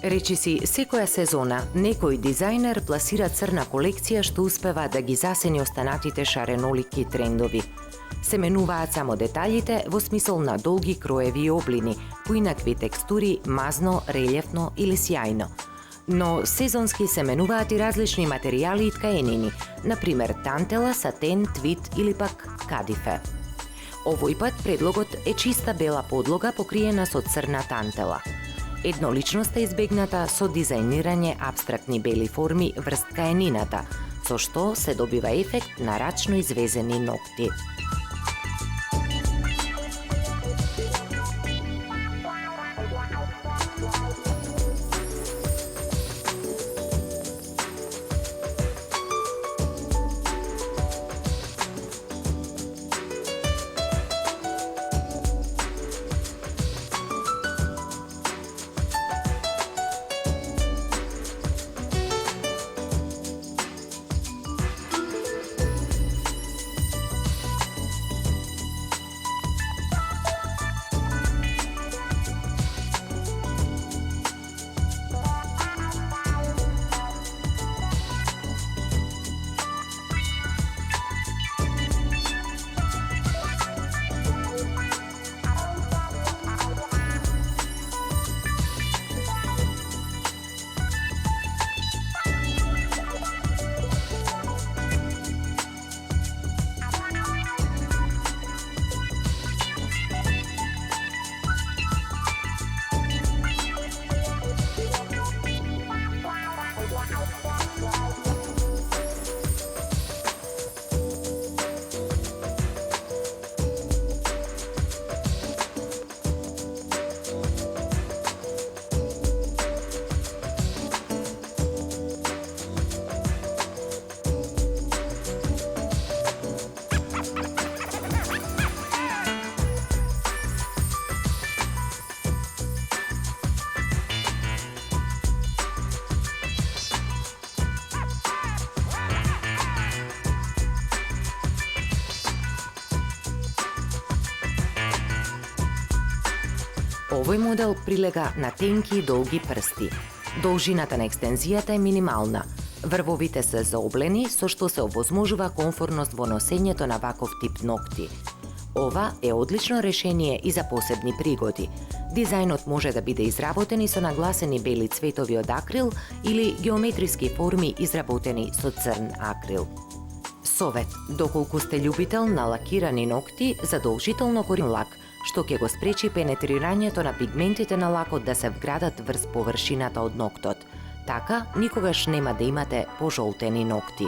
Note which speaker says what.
Speaker 1: Речиси, секоја сезона некој дизајнер пласира црна колекција што успева да ги засени останатите шаренолики трендови. Се менуваат само детаљите во смисол на долги кроеви и облини, поинакви текстури, мазно, релјефно или сјајно. Но сезонски се менуваат и различни материјали и ткаенини, например тантела, сатен, твит или пак кадифе. Овој пат предлогот е чиста бела подлога покриена со црна тантела. Едноличноста е избегната со дизајнирање апстрактни бели форми врз ткаенината, со што се добива ефект на рачно извезени ногти. Овој модел прилега на тенки и долги прсти. Должината на екстензијата е минимална. Врвовите се заоблени, со што се овозможува комфорност во носењето на ваков тип ногти. Ова е одлично решение и за посебни пригоди. Дизајнот може да биде изработен и со нагласени бели цветови од акрил или геометриски форми изработени со црн акрил. Совет: доколку сте љубител на лакирани ногти, задолжително корим лак, што ќе го спречи пенетрирањето на пигментите на лакот да се вградат врз површината од ноктот. Така, никогаш нема да имате пожолтени ногти.